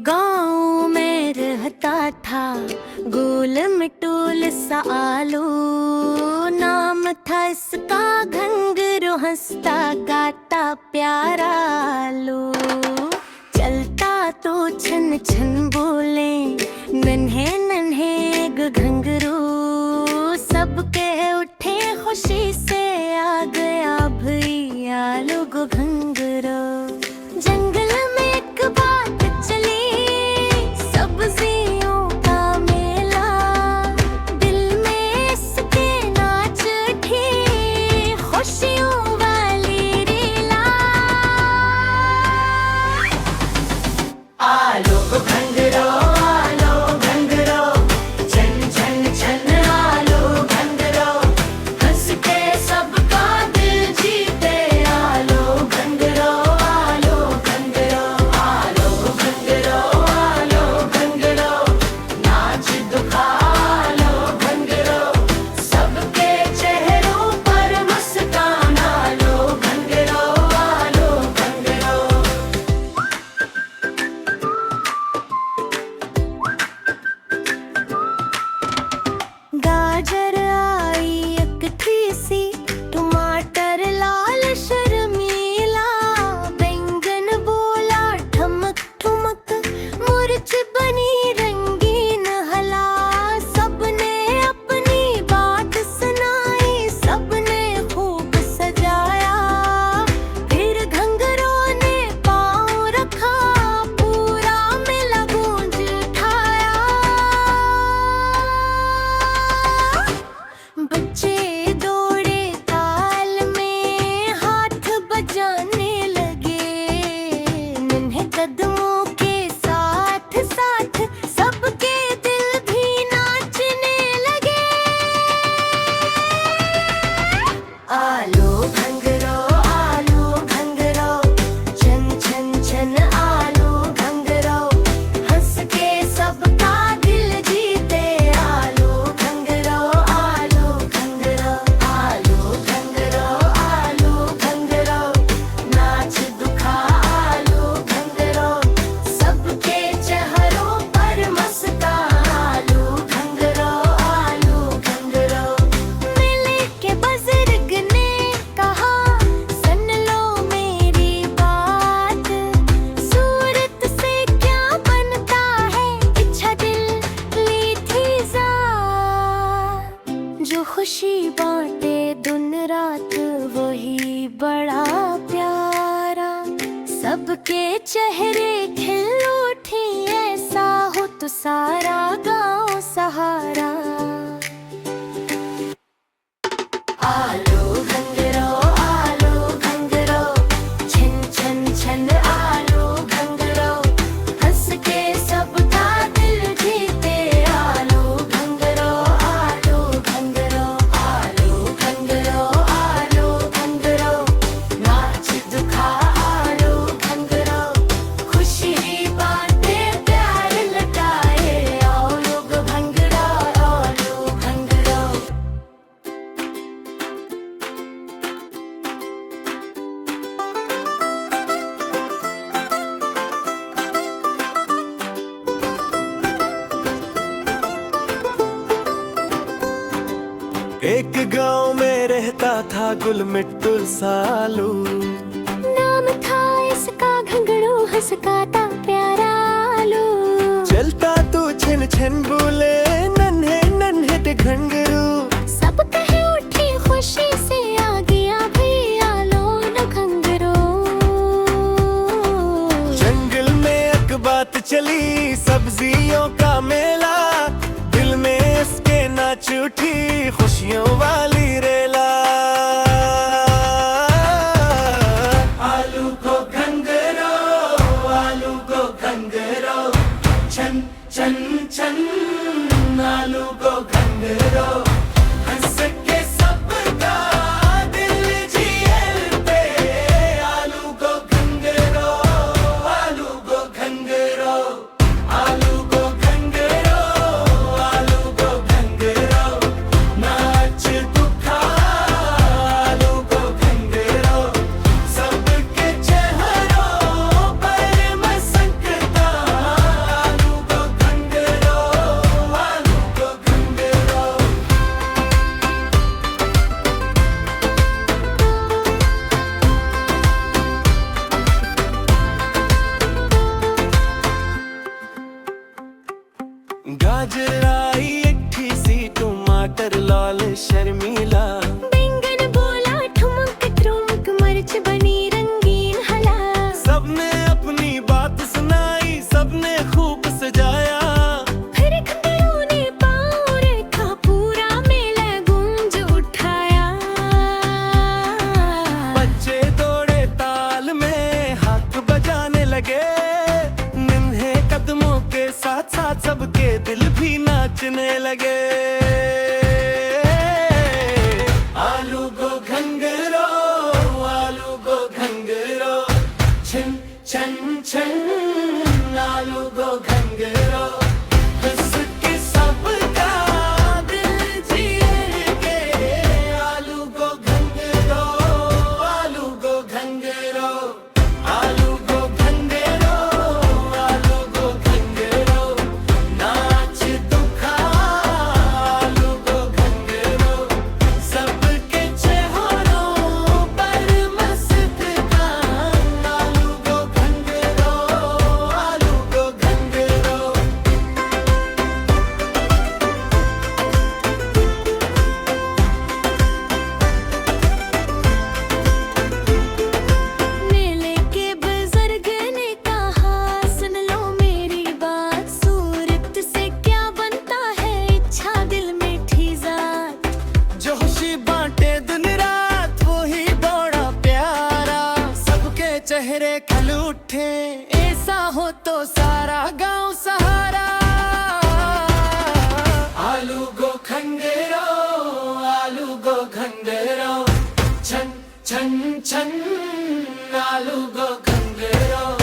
गाँव में रहता था गोल मिटोल सा आलू। नाम था इसका घंघरू, हंसता गाता प्यारा आलू। चलता तो छन छन बोले नन्हे नन्हे घंघरू। सबके उठे खुशी से आ गया भैया आलू गो घंघरू। जंगल में एक बात चली, सब्जियों का मेला। दिल में इसके नाच उठी, खुशियों वाली रेला। आलू को घंघरू, आलू घंघरू, छन छन छन आलू घंघरू। हंस के सबका दिल जीते आलू घंघरू, आलू घंघरू। आलू घंघरू, आलू घंघरू, नाच दुखा आलू घंघरू। सबके चेहरों पर मुस्कान आलू घंघरू, आलू घंघरू। गाजर आई इकट्ठी सी, टमाटर लाल शर्मीला। बैंगन बोला ठमक ठुमक, मिर्च बनी रंगीन हला। सबने अपनी बात सुनाई, सबने खूब सजाया। फिर घंघरों ने पाँव रखा, पूरा मेला गूंज उठाया। बच्चे दौड़े ताल में, हाथ बजाने लगे। नन्हे कदमों के साथ साथ सबके दिल भी नाचने लगे। आलू घंघरू, आलू घंघरू, छन छन छन आलू घंघरू। हंस के सबका दिल जीते आलू घंघरू, आलू घंघरू। आलू घंघरू, आलू घंघरू, नाच दुखा आलू घंघरू। सबके चेहरों पर मुस्कान आलू घंघरू, आलू घंघरू। मेले के बुजुर्ग ने कहा, सुन लो मेरी बात। सूरत से क्या बनता है, इच्छा दिल ली थी ज़ात। जो खुशी बांटे दिन रात, वही बड़ा प्यारा। सबके चेहरे खिल उठी, ऐसा हो तो सारा गांव सहारा। आलू घंघरू, आलू घंघरू, छन छन छन आलू घंघरू। हंस के सबका दिल जीते आलू घंघरू, आलू घंघरू। आलू घंघरू, आलू घंघरू, नाच दुखा आलू घंघरू। खुशी बातें प्यार लटाए आलू घंघरू, आलू घंघरू। एक गांव में रहता था गुलमिट्टुल सालू। नाम था इसका घंघरू, हंसकाता प्यारा आलू। चलता तो छन छन बोले नन्हे नन्हे ते घंघरू। सब कहे उठी खुशी से, आ गया भैया आलू घंघरू। जंगल में एक बात चली, सब्जियों का मेला। दिल में इसके नाच उठी, खुशियों वाली रेला। आलू को घंघरू, आलू को घंघरू, छन छन छन आलू को घंघरू। उठे, ऐसा हो तो सारा गांव सहारा। आलू गो खंडेरो, आलू गो खंडेरो, छन छन छन, आलू गो खंडेरो।